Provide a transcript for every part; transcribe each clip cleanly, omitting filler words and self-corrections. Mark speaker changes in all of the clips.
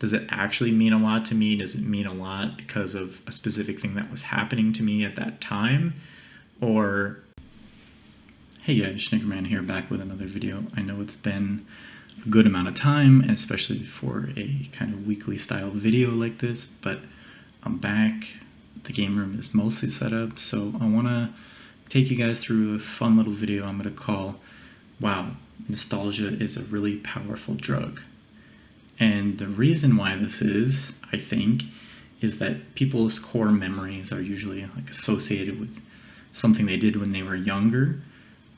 Speaker 1: Does it actually mean a lot to me? Does it mean a lot because of a specific thing that was happening to me at that time? Or, hey guys, Shnickerman here, back with another video. I know it's been a good amount of time, especially for a kind of weekly style video like this, but I'm back. The game room is mostly set up, so I want to take you guys through a fun little video I'm going to call, wow, nostalgia is a really powerful drug. And the reason why this is, I think, is that people's core memories are usually like associated with something they did when they were younger,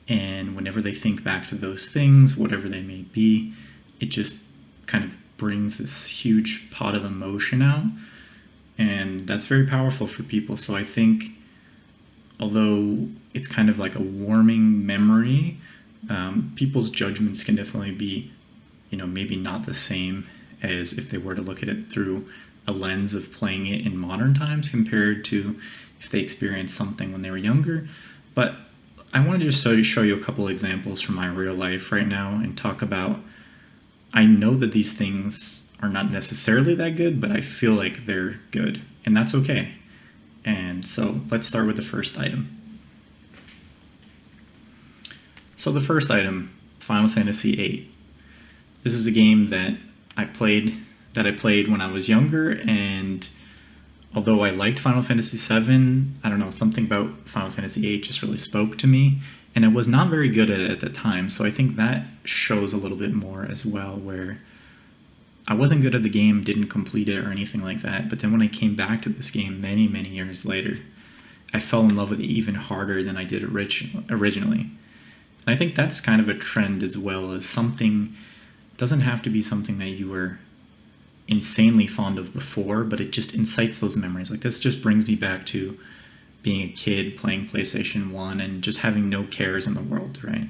Speaker 1: and whenever they think back to those things, whatever they may be, it just kind of brings this huge pot of emotion out, and that's very powerful for people. So I think, although it's kind of like a warming memory, people's judgments can definitely be, maybe not the same as if they were to look at it through a lens of playing it in modern times compared to if they experienced something when they were younger. But I wanted to just show you a couple examples from my real life right now and talk about, I know that these things are not necessarily that good, but I feel like they're good, and that's okay. And so let's start with the first item. So the first item, Final Fantasy VIII. This is a game that I played when I was younger, and although I liked Final Fantasy VII, I don't know, something about Final Fantasy VIII just really spoke to me, and I was not very good at it at the time, so I think that shows a little bit more as well, where I wasn't good at the game, didn't complete it or anything like that, but then when I came back to this game many, many years later, I fell in love with it even harder than I did originally. And I think that's kind of a trend as well, as something doesn't have to be something that you were insanely fond of before, but it just incites those memories. Like, this just brings me back to being a kid playing PlayStation 1 and just having no cares in the world, right?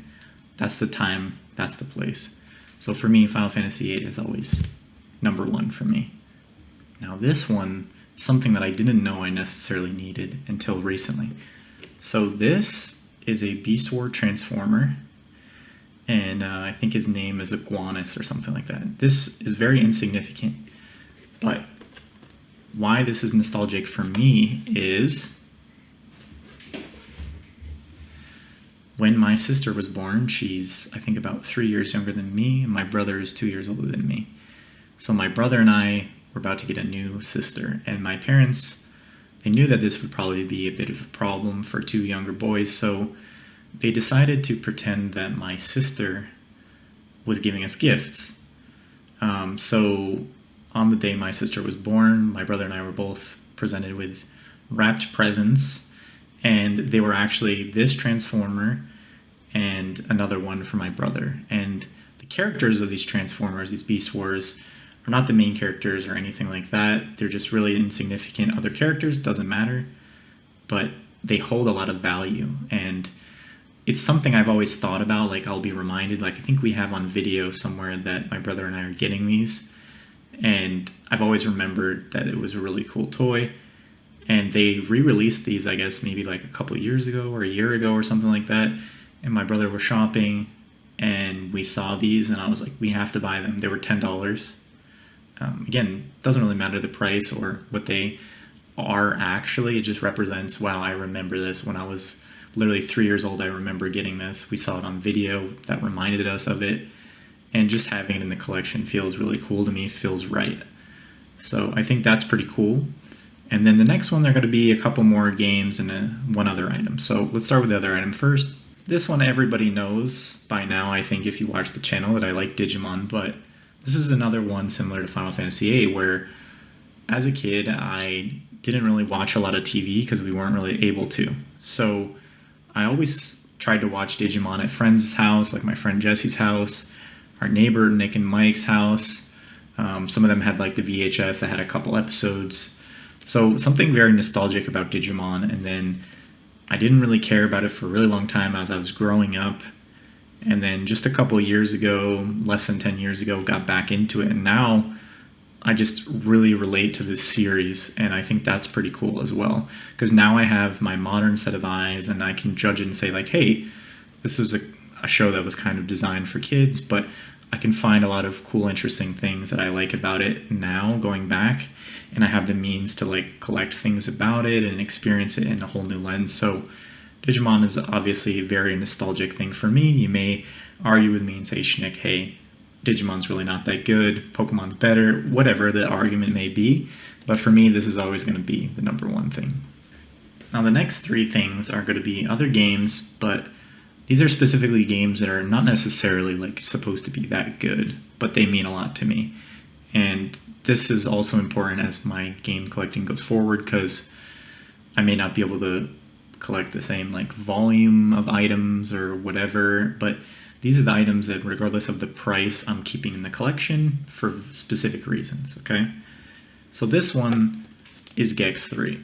Speaker 1: That's the time, that's the place. So for me, Final Fantasy VIII is always number one for me. Now this one, something that I didn't know I necessarily needed until recently. So this is a Beast War Transformer, and I think his name is Iguanus or something like that. This is very insignificant, but why this is nostalgic for me is when my sister was born. She's, I think, about 3 years younger than me, and my brother is 2 years older than me. So my brother and I were about to get a new sister, and my parents, they knew that this would probably be a bit of a problem for two younger boys, so they decided to pretend that my sister was giving us gifts. So on the day my sister was born, my brother and I were both presented with wrapped presents, and they were actually this Transformer and another one for my brother. And the characters of these Transformers, these Beast Wars, are not the main characters or anything like that. They're just really insignificant other characters, doesn't matter, but they hold a lot of value. And it's something I've always thought about. Like, I'll be reminded, like, I think we have on video somewhere that my brother and I are getting these, and I've always remembered that it was a really cool toy. And they re-released these, I guess, maybe like a couple years ago or a year ago or something like that, and my brother was shopping, and we saw these, and I was like, we have to buy them. They were $10. Again, doesn't really matter the price or what they are actually. It just represents, wow, I remember this when I was literally 3 years old. I remember getting this. We saw it on video that reminded us of it, and just having it in the collection feels really cool to me, feels right. So I think that's pretty cool. And then the next one, there are going to be a couple more games and one other item. So let's start with the other item first. This one everybody knows by now, I think, if you watch the channel, that I like Digimon, but this is another one similar to Final Fantasy VIII, where as a kid I didn't really watch a lot of TV because we weren't really able to. So I always tried to watch Digimon at friends' house, like my friend Jesse's house, our neighbor Nick and Mike's house. Some of them had like the VHS that had a couple episodes. So something very nostalgic about Digimon. And then I didn't really care about it for a really long time as I was growing up. And then just a couple of years ago, less than 10 years ago, got back into it. And now I just really relate to this series, and I think that's pretty cool as well. Because now I have my modern set of eyes, and I can judge it and say, like, hey, this was a show that was kind of designed for kids, but I can find a lot of cool, interesting things that I like about it now, going back, and I have the means to like collect things about it and experience it in a whole new lens. So Digimon is obviously a very nostalgic thing for me. You may argue with me and say, Schnick, hey, Digimon's really not that good, Pokemon's better, whatever the argument may be. But for me, this is always going to be the number one thing. Now, the next three things are going to be other games, but these are specifically games that are not necessarily like supposed to be that good, but they mean a lot to me. And this is also important as my game collecting goes forward, because I may not be able to collect the same like volume of items or whatever, but these are the items that, regardless of the price, I'm keeping in the collection for specific reasons, okay? So this one is Gex 3.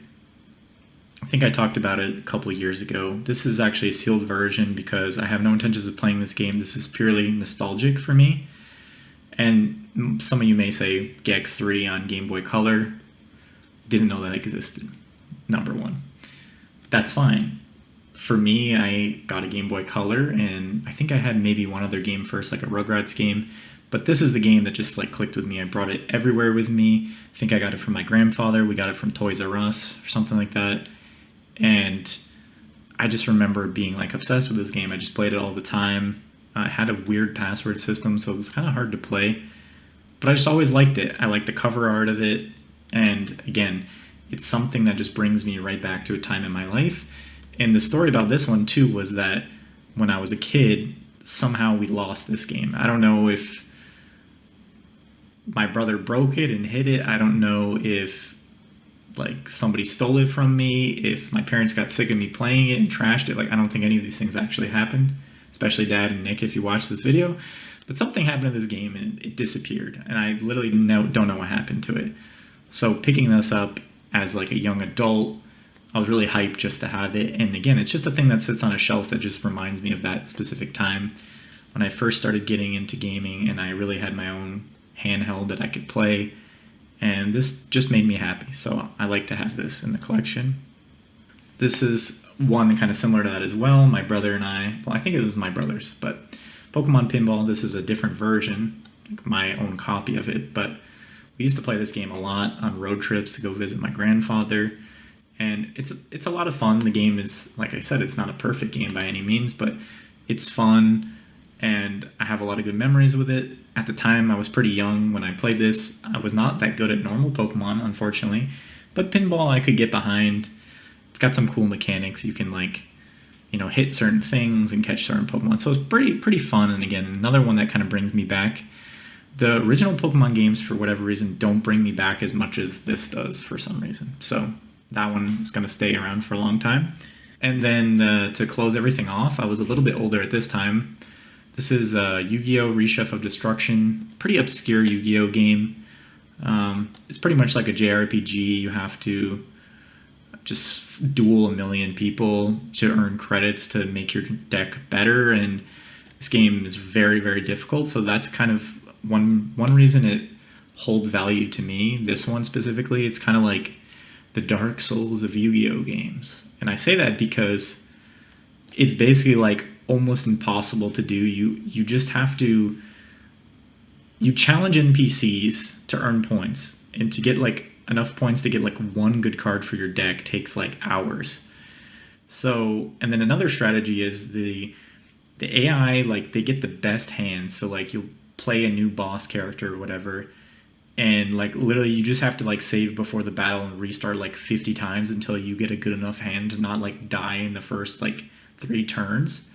Speaker 1: I think I talked about it a couple years ago. This is actually a sealed version because I have no intentions of playing this game. This is purely nostalgic for me. And some of you may say Gex 3 on Game Boy Color. Didn't know that existed, number one. That's fine. For me, I got a Game Boy Color, and I think I had maybe one other game first, like a Rugrats game. But this is the game that just like clicked with me. I brought it everywhere with me. I think I got it from my grandfather. We got it from Toys R Us or something like that. And I just remember being like obsessed with this game. I just played it all the time. I had a weird password system, so it was kind of hard to play. But I just always liked it. I liked the cover art of it. And again, it's something that just brings me right back to a time in my life. And the story about this one, too, was that when I was a kid, somehow we lost this game. I don't know if my brother broke it and hid it. I don't know if like somebody stole it from me, if my parents got sick of me playing it and trashed it. Like, I don't think any of these things actually happened, especially Dad and Nick if you watch this video. But something happened to this game and it disappeared, and I literally don't know what happened to it. So picking this up as like a young adult, I was really hyped just to have it. And again, it's just a thing that sits on a shelf that just reminds me of that specific time when I first started getting into gaming and I really had my own handheld that I could play. And this just made me happy. So I like to have this in the collection. This is one kind of similar to that as well. My brother and I think it was my brother's, but Pokemon Pinball, this is a different version, my own copy of it. But we used to play this game a lot on road trips to go visit my grandfather. And it's a lot of fun. The game is, like I said, it's not a perfect game by any means, but it's fun, and I have a lot of good memories with it. At the time, I was pretty young when I played this. I was not that good at normal Pokemon, unfortunately, but pinball I could get behind. It's got some cool mechanics. You can hit certain things and catch certain Pokemon. So it's pretty fun. And again, another one that kind of brings me back. The original Pokemon games, for whatever reason, don't bring me back as much as this does for some reason. So that one is going to stay around for a long time. And then to close everything off, I was a little bit older at this time. This is Yu-Gi-Oh! Rechef of Destruction. Pretty obscure Yu-Gi-Oh! Game. It's pretty much like a JRPG. You have to just duel a million people to earn credits to make your deck better. And this game is very, very difficult. So that's kind of one reason it holds value to me. This one specifically, it's kind of like the Dark Souls of Yu-Gi-Oh! Games. And I say that because it's basically like almost impossible to do. You just have to, you challenge NPCs to earn points, and to get like enough points to get like one good card for your deck takes like hours. So, and then another strategy is the AI, like they get the best hands. So like you'll play a new boss character or whatever, and like literally you just have to like save before the battle and restart like 50 times until you get a good enough hand to not like die in the first like 3 turns.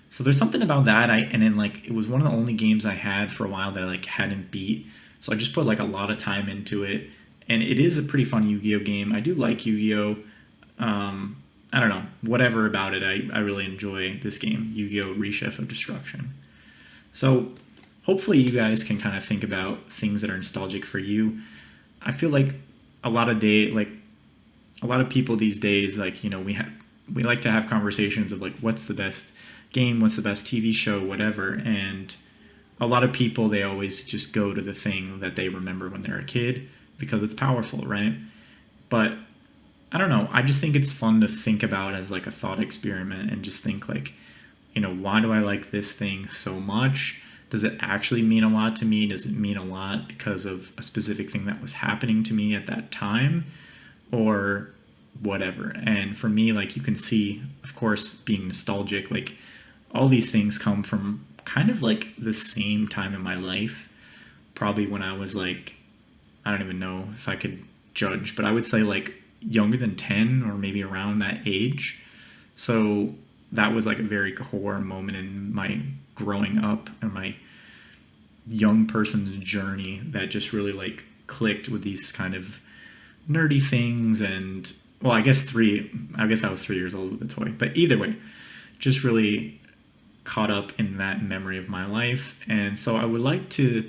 Speaker 1: So there's something about that. And then like it was one of the only games I had for a while that I like hadn't beat. So I just put like a lot of time into it, and it is a pretty fun Yu-Gi-Oh! Game. I do like Yu-Gi-Oh! I don't know, whatever about it, I really enjoy this game, Yu-Gi-Oh! Rechef of Destruction. So hopefully you guys can kind of think about things that are nostalgic for you. I feel like a lot of people these days, like, we like to have conversations of like, what's the best game, what's the best TV show, whatever. And a lot of people, they always just go to the thing that they remember when they're a kid because it's powerful, right? But I don't know. I just think it's fun to think about as like a thought experiment and just think like, why do I like this thing so much? Does it actually mean a lot to me? Does it mean a lot because of a specific thing that was happening to me at that time? Or whatever. And for me, like, you can see, of course, being nostalgic, like, all these things come from kind of like the same time in my life. Probably when I was like, I don't even know if I could judge, but I would say like younger than 10 or maybe around that age. So that was like a very core moment in my growing up and my young person's journey that just really like clicked with these kind of nerdy things. And well, I guess I was 3 years old with the toy, but either way, just really caught up in that memory of my life. And so I would like to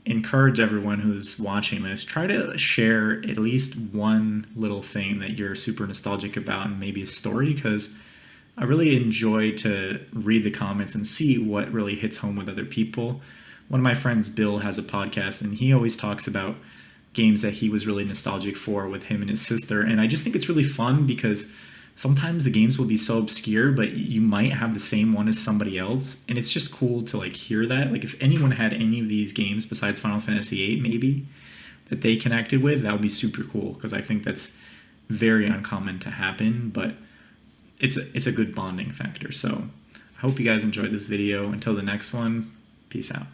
Speaker 1: encourage everyone who's watching this, try to share at least one little thing that you're super nostalgic about, and maybe a story, because I really enjoy to read the comments and see what really hits home with other people. One of my friends, Bill, has a podcast, and he always talks about games that he was really nostalgic for with him and his sister. And I just think it's really fun because sometimes the games will be so obscure, but you might have the same one as somebody else. And it's just cool to like hear that. Like if anyone had any of these games besides Final Fantasy VIII, maybe, that they connected with, that would be super cool, because I think that's very uncommon to happen, but it's a good bonding factor. So I hope you guys enjoyed this video. Until the next one, peace out.